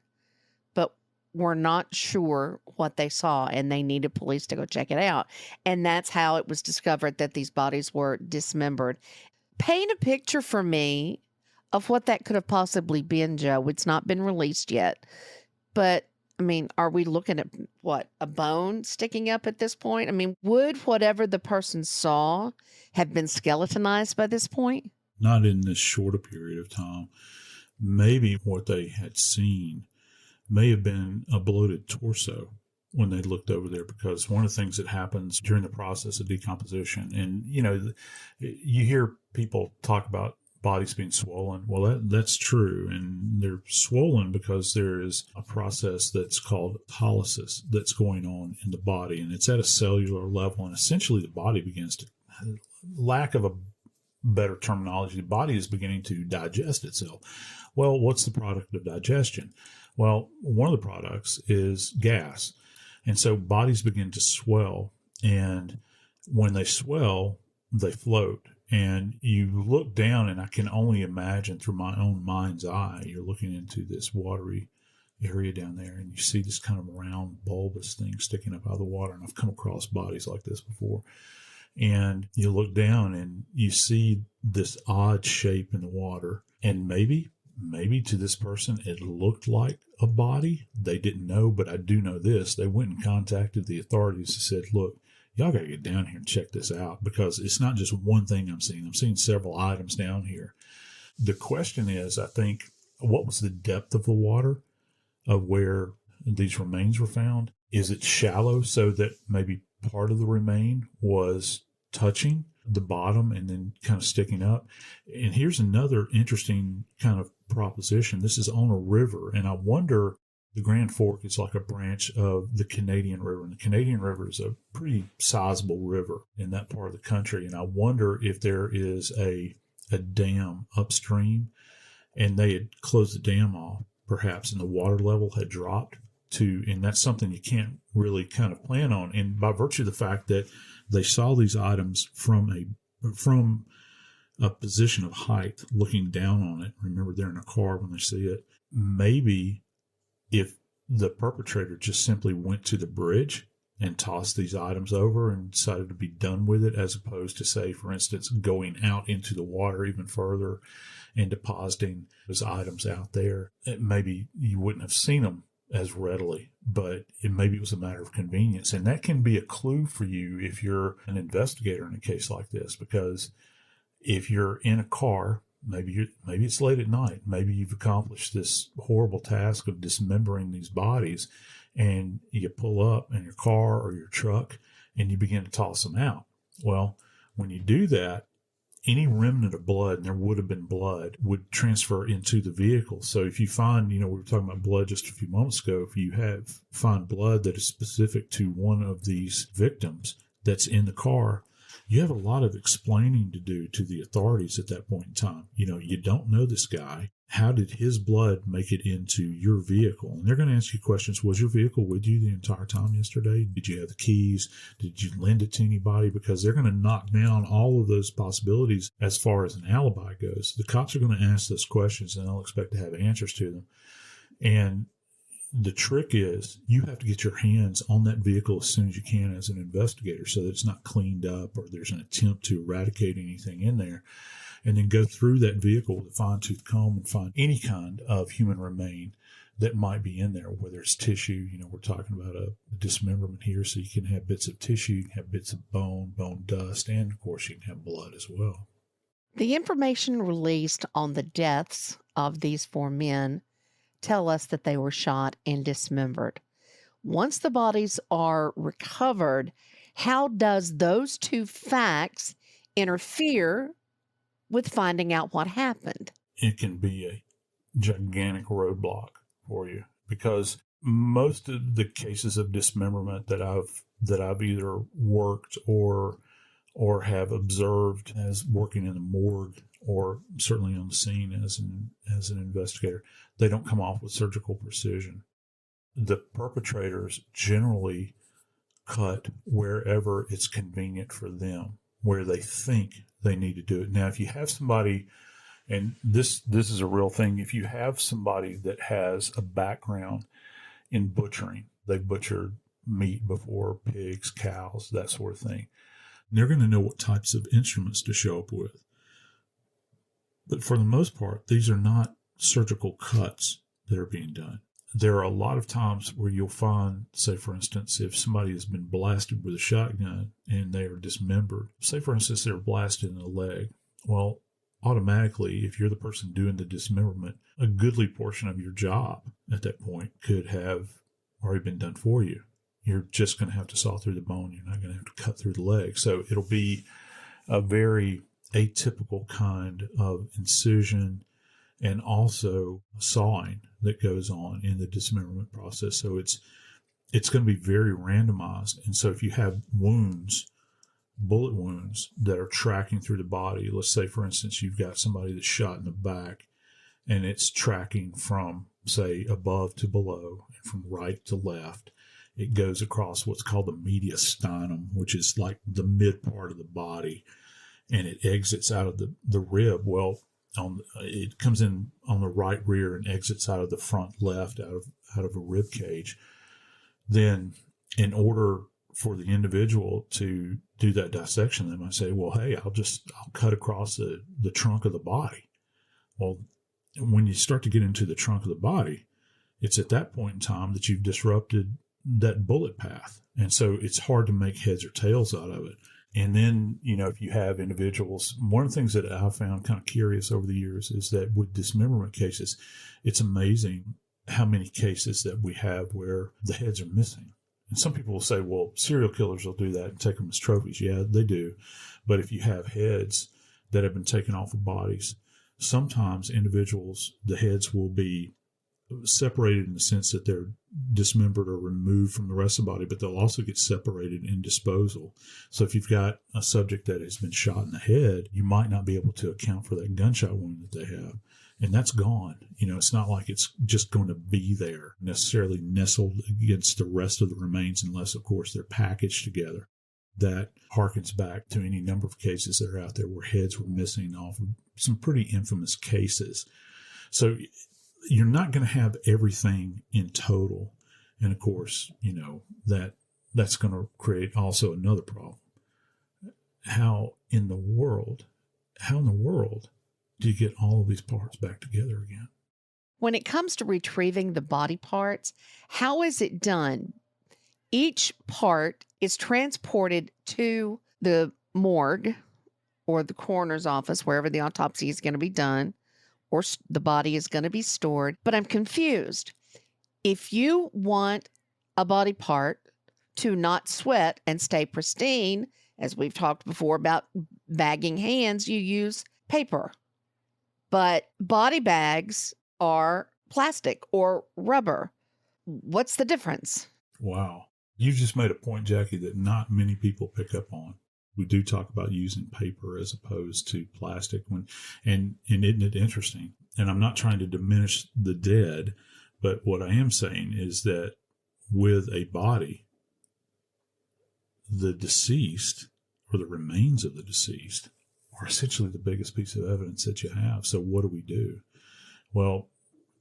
but were not sure what they saw, and they needed police to go check it out. And that's how it was discovered that these bodies were dismembered. Paint a picture for me of what that could have possibly been, Joe. It's not been released yet. But, I mean, are we looking at, what, a bone sticking up at this point? I mean, would whatever the person saw have been skeletonized by this point? Not in this shorter period of time. Maybe what they had seen may have been a bloated torso when they looked over there, because one of the things that happens during the process of decomposition, and, you know, you hear people talk about bodies being swollen. Well, that's true. And they're swollen because there is a process that's called autolysis that's going on in the body. And it's at a cellular level. And essentially the body begins to, lack of a better terminology, the body is beginning to digest itself. Well, what's the product of digestion? Well, one of the products is gas. And so bodies begin to swell. And when they swell, they float. And you look down, and I can only imagine through my own mind's eye, you're looking into this watery area down there, and you see this kind of round, bulbous thing sticking up out of the water. And I've come across bodies like this before. And you look down, and you see this odd shape in the water. And maybe to this person, it looked like a body. They didn't know, but I do know this. They went and contacted the authorities and said, look, y'all got to get down here and check this out, because it's not just one thing I'm seeing. I'm seeing several items down here. The question is, I think, what was the depth of the water of where these remains were found? Is it shallow so that maybe part of the remain was touching the bottom and then kind of sticking up? And here's another interesting kind of proposition. This is on a river, and I wonder, the Grand Fork is like a branch of the Canadian River, and the Canadian River is a pretty sizable river in that part of the country. And I wonder if there is a dam upstream, and they had closed the dam off, perhaps, and the water level had dropped to, and that's something you can't really kind of plan on. And by virtue of the fact that they saw these items from a position of height, looking down on it. Remember, they're in a car when they see it. Maybe if the perpetrator just simply went to the bridge and tossed these items over and decided to be done with it, as opposed to, say, for instance, going out into the water even further and depositing those items out there, maybe you wouldn't have seen them as readily, but maybe it was a matter of convenience. And that can be a clue for you if you're an investigator in a case like this, because if you're in a car, maybe it's late at night, maybe you've accomplished this horrible task of dismembering these bodies, and you pull up in your car or your truck and you begin to toss them out. Well, when you do that, any remnant of blood, and there would have been blood, would transfer into the vehicle. So if you find, we were talking about blood just a few moments ago, if you find blood that is specific to one of these victims that's in the car, you have a lot of explaining to do to the authorities at that point in time. You don't know this guy. How did his blood make it into your vehicle? And they're going to ask you questions. Was your vehicle with you the entire time yesterday? Did you have the keys? Did you lend it to anybody? Because they're going to knock down all of those possibilities as far as an alibi goes. The cops are going to ask those questions, and they'll expect to have answers to them. And the trick is you have to get your hands on that vehicle as soon as you can as an investigator so that it's not cleaned up or there's an attempt to eradicate anything in there. And then go through that vehicle with a fine-tooth comb and find any kind of human remain that might be in there, whether it's tissue. We're talking about a dismemberment here, so you can have bits of tissue, you can have bits of bone dust, and, of course, you can have blood as well. The information released on the deaths of these 4 men tell us that they were shot and dismembered. Once the bodies are recovered, how does those 2 facts interfere with finding out what happened? It can be a gigantic roadblock for you, because most of the cases of dismemberment that I've either worked or have observed as working in the morgue or certainly on the scene as an investigator, they don't come off with surgical precision. The perpetrators generally cut wherever it's convenient for them, where they think they need to do it. Now, if you have somebody, and this is a real thing, if you have somebody that has a background in butchering, they've butchered meat before, pigs, cows, that sort of thing, they're going to know what types of instruments to show up with. But for the most part, these are not surgical cuts that are being done. There are a lot of times where you'll find, say, for instance, if somebody has been blasted with a shotgun and they are dismembered, say, for instance, they're blasted in the leg. Well, automatically, if you're the person doing the dismemberment, a goodly portion of your job at that point could have already been done for you. You're just going to have to saw through the bone. You're not going to have to cut through the leg. So it'll be a very atypical kind of incision and also sawing that goes on in the dismemberment process. So it's going to be very randomized. And so if you have wounds, bullet wounds that are tracking through the body, let's say, for instance, you've got somebody that's shot in the back and it's tracking from, say, above to below and from right to left. It goes across what's called the mediastinum, which is like the mid part of the body, and it exits out of the rib. Well, it comes in on the right rear and exits out of the front left, out of a rib cage. Then, in order for the individual to do that dissection, they might say, well, hey, I'll cut across the trunk of the body. Well, when you start to get into the trunk of the body, it's at that point in time that you've disrupted that bullet path. And so it's hard to make heads or tails out of it. And then, if you have individuals, one of the things that I found kind of curious over the years is that with dismemberment cases, it's amazing how many cases that we have where the heads are missing. And some people will say, well, serial killers will do that and take them as trophies. Yeah, they do. But if you have heads that have been taken off of bodies, sometimes individuals, the heads will be separated in the sense that they're dismembered or removed from the rest of the body, but they'll also get separated in disposal. So if you've got a subject that has been shot in the head, you might not be able to account for that gunshot wound that they have. And that's gone. It's not like it's just going to be there, necessarily nestled against the rest of the remains, unless, of course, they're packaged together. That harkens back to any number of cases that are out there where heads were missing off of some pretty infamous cases. So you're not going to have everything in total. And of course, that's going to create also another problem. How in the world do you get all of these parts back together again? When it comes to retrieving the body parts, how is it done? Each part is transported to the morgue or the coroner's office, wherever the autopsy is going to be done, or the body is going to be stored. But I'm confused. If you want a body part to not sweat and stay pristine, as we've talked before about bagging hands, you use paper. But body bags are plastic or rubber. What's the difference? Wow. You just made a point, Jackie, that not many people pick up on. We do talk about using paper as opposed to plastic. And isn't it interesting? And I'm not trying to diminish the dead, but what I am saying is that with a body, the deceased or the remains of the deceased are essentially the biggest piece of evidence that you have. So what do? Well,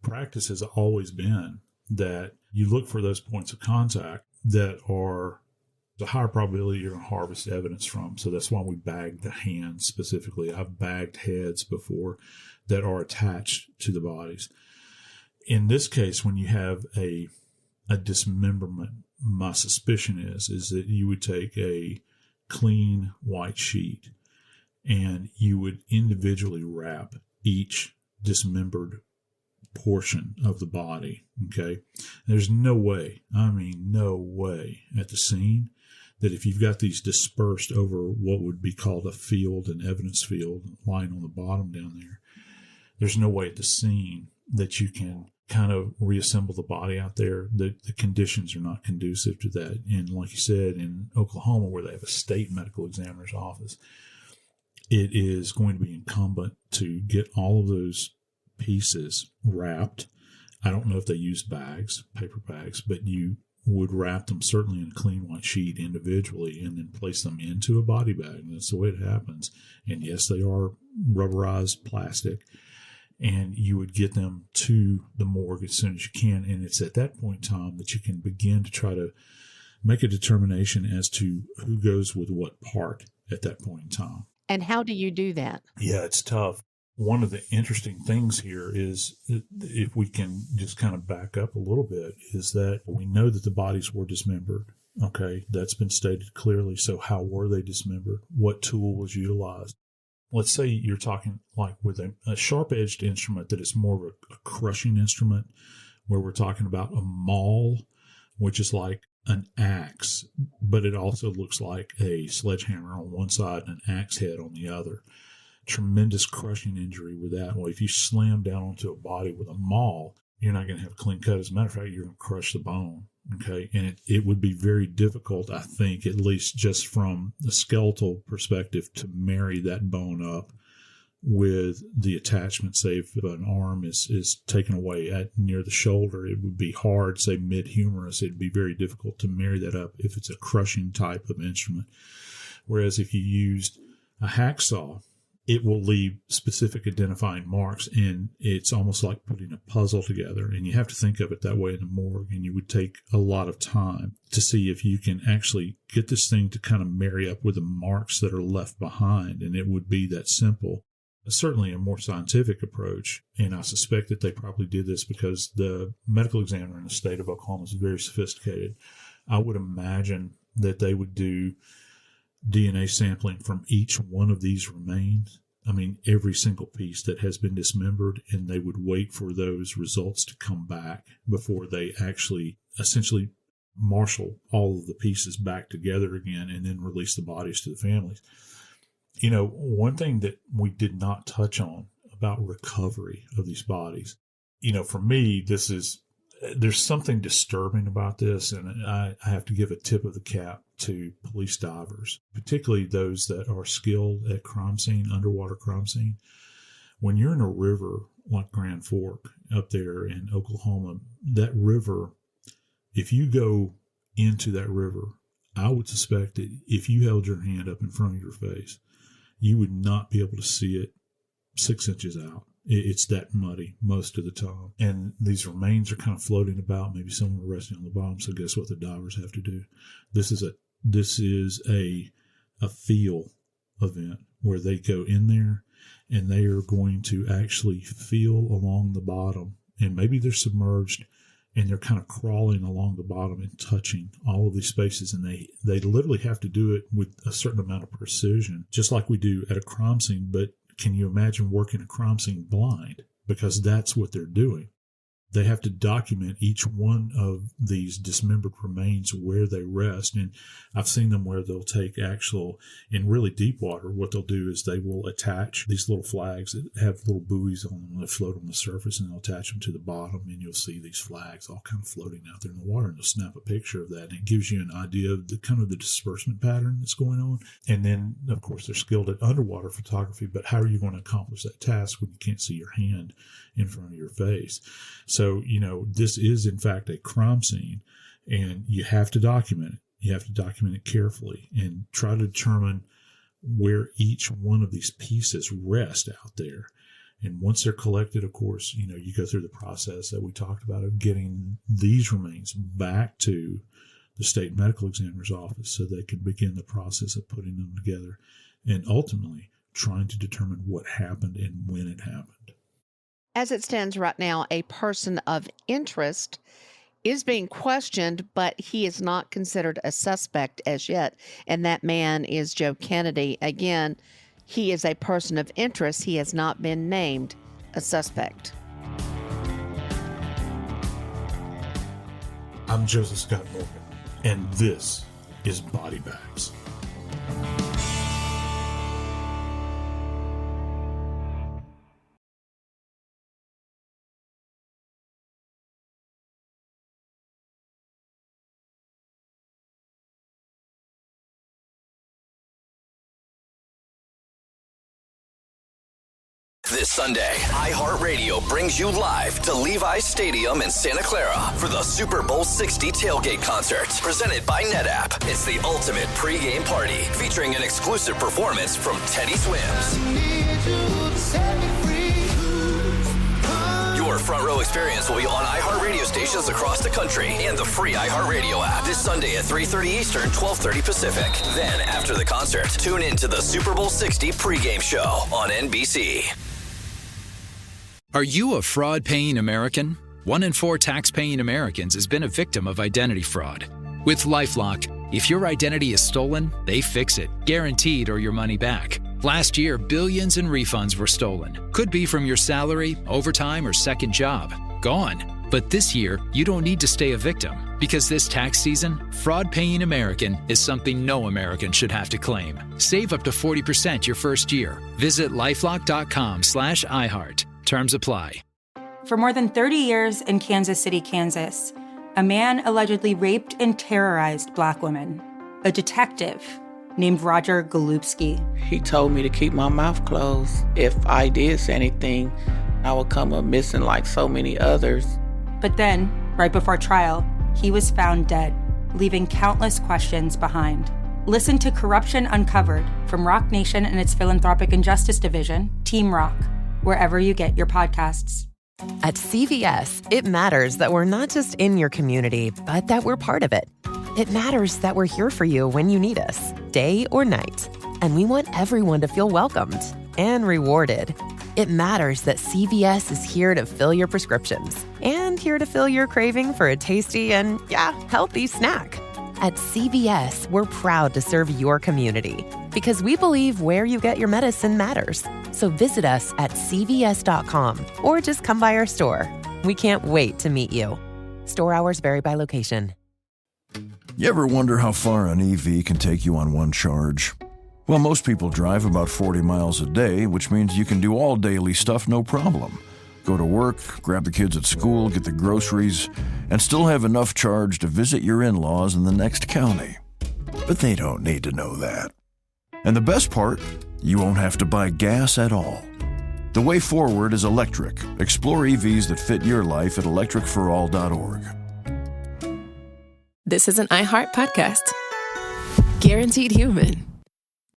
practice has always been that you look for those points of contact that are the higher probability you're going to harvest evidence from. So that's why we bag the hands specifically. I've bagged heads before that are attached to the bodies. In this case, when you have a dismemberment, my suspicion is that you would take a clean white sheet and you would individually wrap each dismembered portion of the body. Okay. There's no way at the scene that if you've got these dispersed over what would be called a field, an evidence field lying on the bottom down there, there's no way at the scene that you can kind of reassemble the body out there. The conditions are not conducive to that. And like you said, in Oklahoma, where they have a state medical examiner's office, it is going to be incumbent to get all of those pieces wrapped. I don't know if they use bags, paper bags, but you would wrap them certainly in a clean white sheet individually and then place them into a body bag. And that's the way it happens. And yes, they are rubberized plastic. And you would get them to the morgue as soon as you can. And it's at that point in time that you can begin to try to make a determination as to who goes with what part at that point in time. And how do you do that? Yeah, it's tough. One of the interesting things here is, if we can just kind of back up a little bit, is that we know that the bodies were dismembered. Okay, that's been stated clearly. So how were they dismembered? What tool was utilized? Let's say you're talking like with a sharp-edged instrument that is more of a crushing instrument, where we're talking about a maul, which is like an axe, but it also looks like a sledgehammer on one side and an axe head on the other. Tremendous crushing injury with that. Well, if you slam down onto a body with a maul, you're not going to have a clean cut. As a matter of fact, you're going to crush the bone. Okay. And it would be very difficult, I think, at least just from the skeletal perspective, to marry that bone up with the attachment. Say if an arm is taken away at near the shoulder, it would be hard, say mid-humerus, it'd be very difficult to marry that up if it's a crushing type of instrument. Whereas if you used a hacksaw, it will leave specific identifying marks, and it's almost like putting a puzzle together. And you have to think of it that way in the morgue, and you would take a lot of time to see if you can actually get this thing to kind of marry up with the marks that are left behind. And it would be that simple. Certainly a more scientific approach, and I suspect that they probably did this because the medical examiner in the state of Oklahoma is very sophisticated. I would imagine that they would do DNA sampling from each one of these remains. I mean, every single piece that has been dismembered, and they would wait for those results to come back before they actually essentially marshal all of the pieces back together again and then release the bodies to the families. You know, one thing that we did not touch on about recovery of these bodies, you know, for me, there's something disturbing about this, and I have to give a tip of the cap to police divers, particularly those that are skilled at crime scene, underwater crime scene. When you're in a river like Grand Fork up there in Oklahoma, that river, if you go into that river, I would suspect that if you held your hand up in front of your face, you would not be able to see it 6 inches out. It's that muddy most of the time. And these remains are kind of floating about. Maybe someone resting on the bottom. So guess what the divers have to do? This is a feel event where they go in there and they are going to actually feel along the bottom. And maybe they're submerged and they're kind of crawling along the bottom and touching all of these spaces. And they literally have to do it with a certain amount of precision, just like we do at a crime scene. But can you imagine working a crime scene blind? Because that's what they're doing. they have to document each one of these dismembered remains where they rest. And I've seen them where they'll take in really deep water, what they'll do is they will attach these little flags that have little buoys on them that float on the surface, and they'll attach them to the bottom, and you'll see these flags all kind of floating out there in the water, and they'll snap a picture of that. And it gives you an idea of the kind of the disbursement pattern that's going on. And then, of course, they're skilled at underwater photography, but how are you going to accomplish that task when you can't see your hand in front of your face? So, this is in fact a crime scene, and you have to document it. You have to document it carefully and try to determine where each one of these pieces rest out there. And once they're collected, of course, you go through the process that we talked about of getting these remains back to the state medical examiner's office so they can begin the process of putting them together and ultimately trying to determine what happened and when it happened. As it stands right now, a person of interest is being questioned, but he is not considered a suspect as yet. And that man is Joe Kennedy. Again, he is a person of interest. He has not been named a suspect. I'm Joseph Scott Morgan, and this is Body Bags. This Sunday, iHeartRadio brings you live to Levi's Stadium in Santa Clara for the Super Bowl 60 tailgate concert, presented by NetApp. It's the ultimate pregame party, featuring an exclusive performance from Teddy Swims. Your front row experience will be on iHeartRadio stations across the country and the free iHeartRadio app this Sunday at 3:30 Eastern, 12:30 Pacific. Then, after the concert, tune in to the Super Bowl 60 pregame show on NBC. Are you a fraud-paying American? 1 in 4 tax-paying Americans has been a victim of identity fraud. With LifeLock, if your identity is stolen, they fix it, guaranteed, or your money back. Last year, billions in refunds were stolen. Could be from your salary, overtime, or second job. Gone. But this year, you don't need to stay a victim, because this tax season, fraud-paying American is something no American should have to claim. Save up to 40% your first year. Visit lifelock.com/iHeart. Terms apply. For more than 30 years in Kansas City, Kansas, a man allegedly raped and terrorized Black women. A detective named Roger Golubski. He told me to keep my mouth closed. If I did say anything, I would come up missing like so many others. But then, right before trial, he was found dead, leaving countless questions behind. Listen to Corruption Uncovered from Rock Nation and its Philanthropic and Justice Division, Team Rock, wherever you get your podcasts. At CVS, it matters that we're not just in your community, but that we're part of it. It matters that we're here for you when you need us, day or night. And we want everyone to feel welcomed and rewarded. It matters that CVS is here to fill your prescriptions and here to fill your craving for a tasty and, healthy snack. At CVS, we're proud to serve your community because we believe where you get your medicine matters. So visit us at cvs.com or just come by our store. We can't wait to meet you. Store hours vary by location. You ever wonder how far an EV can take you on one charge? Well, most people drive about 40 miles a day, which means you can do all daily stuff no problem. Go to work, grab the kids at school, get the groceries, and still have enough charge to visit your in-laws in the next county. But they don't need to know that. And the best part, you won't have to buy gas at all. The way forward is electric. Explore EVs that fit your life at electricforall.org. This is an iHeart podcast. Guaranteed human.